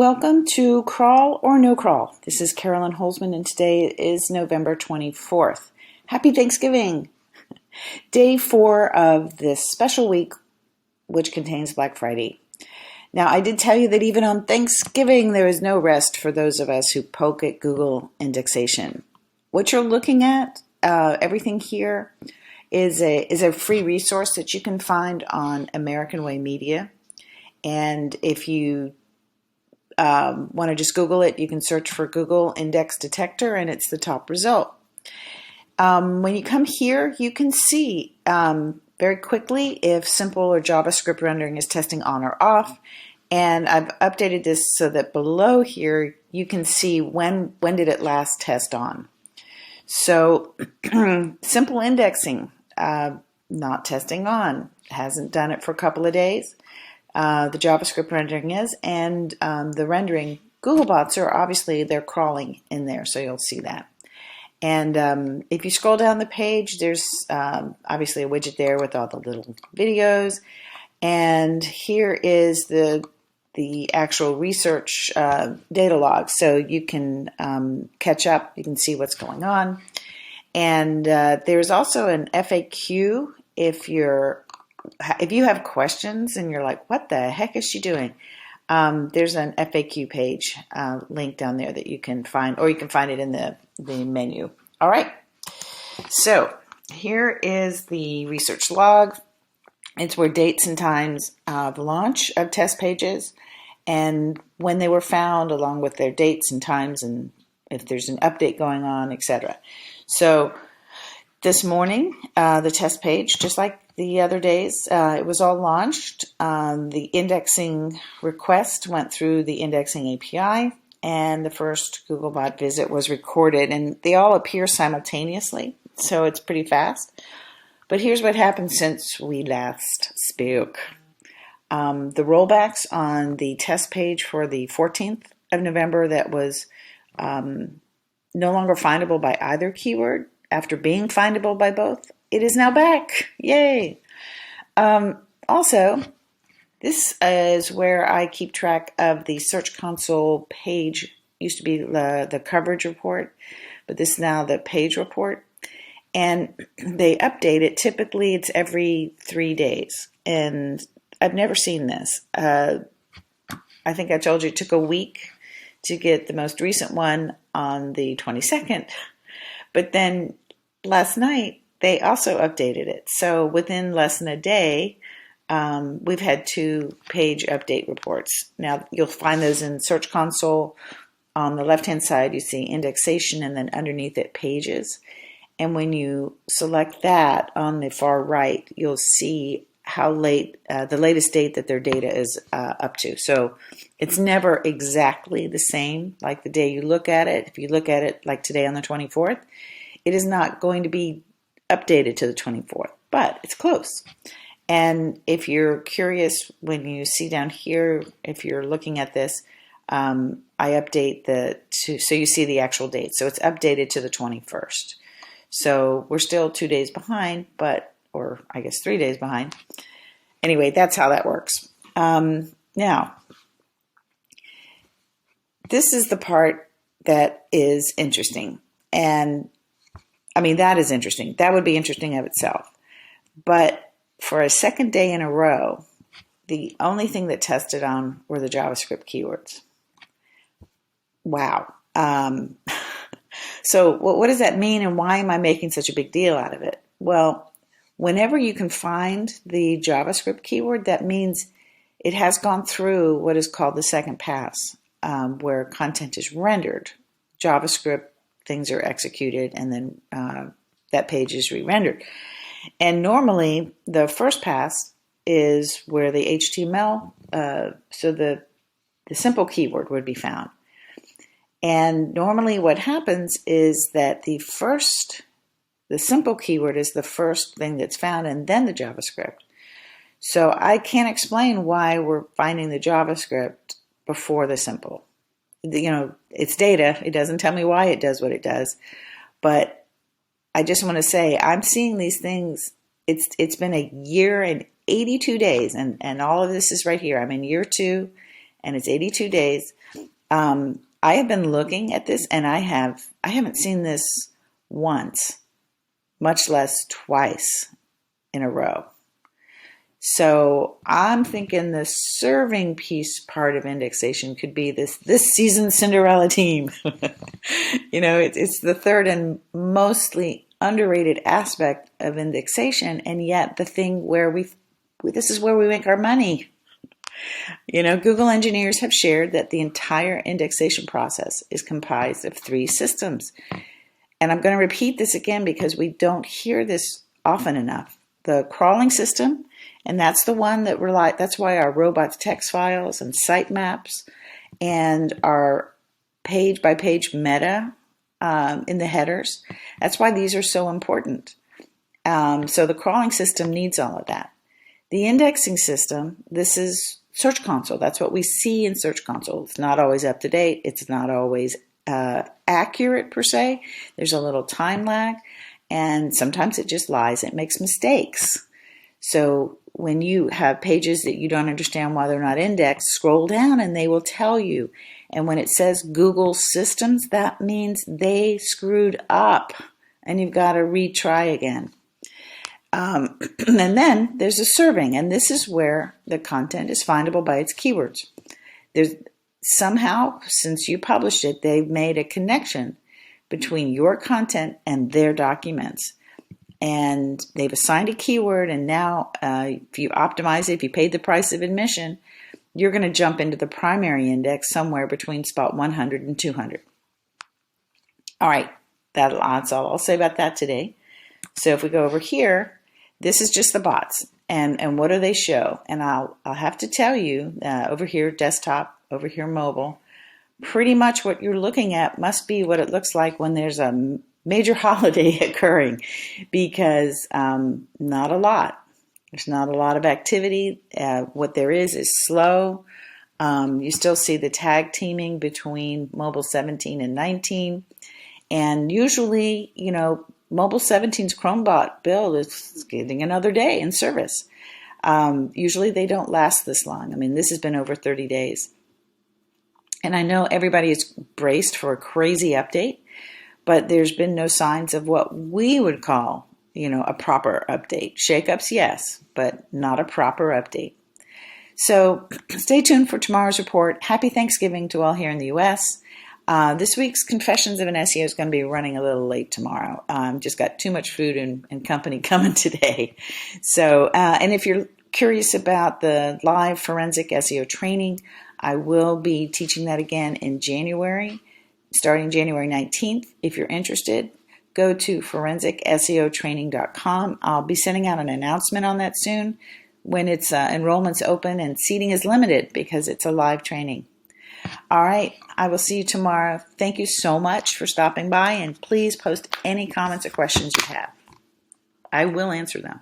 Welcome to Crawl or No Crawl. This is Carolyn Holzman, and today is November 24th. Happy Thanksgiving! Day 4 of this special week, which contains Black Friday. Now, I did tell you that even on Thanksgiving, there is no rest for those of us who poke at Google indexation. What you're looking at, everything here, is a free resource that you can find on American Way Media. And if you want to just Google it, you can search for Google Index Detector, and it's the top result. When you come here, you can see very quickly if simple or JavaScript rendering is testing on or off. And I've updated this so that below here, you can see when did it last test on. So simple indexing, not testing on, hasn't done it for a couple of days. The JavaScript rendering is, and the rendering Googlebots are obviously, they're crawling in there, so you'll see that. And if you scroll down the page, there's obviously a widget there with all the little videos. And here is the actual research data log, so you can catch up, you can see what's going on. And there's also an FAQ if you have questions and you're like, what the heck is she doing? There's an FAQ page link down there that you can find, or you can find it in the menu. All right. So here is the research log. It's where dates and times of launch of test pages and when they were found, along with their dates and times, and if there's an update going on, etc. So this morning, the test page, just like the other days, it was all launched. The indexing request went through the indexing API, and the first Googlebot visit was recorded, and they all appear simultaneously, so it's pretty fast. But here's what happened since we last spoke. The rollbacks on the test page for the 14th of November that was no longer findable by either keyword, after being findable by both, it is now back. Yay! Also, this is where I keep track of the Search Console page. Used to be the coverage report, but this is now the page report. And they update it. Typically, it's every 3 days. And I've never seen this. I think I told you it took a week to get the most recent one on the 22nd. But then last night, they also updated it. So within less than a day, we've had 2 page update reports. Now, you'll find those in Search Console. On the left-hand side, you see indexation, and then underneath it, pages. And when you select that on the far right, you'll see how late, the latest date that their data is up to. So it's never exactly the same like the day you look at it. If you look at it like today on the 24th, it is not going to be updated to the 24th, but it's close. And if you're curious, when you see down here, if you're looking at this, I update so you see the actual date. So it's updated to the 21st. So we're still 2 days behind, or I guess 3 days behind. Anyway, that's how that works. Now, this is the part that is interesting. And I mean, that is interesting. That would be interesting of itself. But for a second day in a row, the only thing that tested on were the JavaScript keywords. Wow. So what does that mean, and why am I making such a big deal out of it? Well, whenever you can find the JavaScript keyword, that means it has gone through what is called the second pass, where content is rendered. JavaScript things are executed, and then that page is re-rendered. And normally, the first pass is where the HTML, so the simple keyword would be found. And normally what happens is that the simple keyword is the first thing that's found, and then the JavaScript. So I can't explain why we're finding the JavaScript before the simple. It's data. It doesn't tell me why it does what it does. But I just want to say, I'm seeing these things. It's been a year and 82 days, and all of this is right here. I'm in year 2, and it's 82 days. I have been looking at this, and I haven't seen this once, much less twice in a row. So I'm thinking the serving piece part of indexation could be this season's Cinderella team. It's the third and mostly underrated aspect of indexation, and yet the thing where this is where we make our money. Google engineers have shared that the entire indexation process is comprised of 3 systems. And I'm going to repeat this again because we don't hear this often enough. The crawling system, and that's the one that's why our robots text files and sitemaps and our page-by-page meta in the headers, that's why these are so important. So the crawling system needs all of that. The indexing system, this is Search Console. That's what we see in Search Console. It's not always up to date. It's not always accurate per se. There's a little time lag, and sometimes it just lies. It makes mistakes. So when you have pages that you don't understand why they're not indexed, scroll down and they will tell you. And when it says Google Systems, that means they screwed up and you've got to retry again. And then there's a serving, and this is where the content is findable by its keywords. There's somehow, since you published it, they've made a connection between your content and their documents. And they've assigned a keyword, and now if you optimize it, if you paid the price of admission, you're going to jump into the primary index somewhere between spot 100 and 200. All right, that's all I'll say about that today. So if we go over here, this is just the bots. And what do they show? And I'll have to tell you, over here desktop, over here mobile, pretty much what you're looking at must be what it looks like when there's a major holiday occurring, because not a lot. There's not a lot of activity. What there is slow. You still see the tag teaming between mobile 17 and 19. And usually, mobile 17's Chromebot build is getting another day in service. Usually they don't last this long. I mean, this has been over 30 days. And I know everybody is braced for a crazy update, but there's been no signs of what we would call, a proper update. Shakeups, yes, but not a proper update. So stay tuned for tomorrow's report. Happy Thanksgiving to all here in the U.S. This week's Confessions of an SEO is going to be running a little late tomorrow. Just got too much food and company coming today. So, and if you're curious about the live forensic SEO training, I will be teaching that again in January, starting January 19th. If you're interested, go to forensicseotraining.com. I'll be sending out an announcement on that soon when its enrollment's open, and seating is limited because it's a live training. All right, I will see you tomorrow. Thank you so much for stopping by, and please post any comments or questions you have. I will answer them.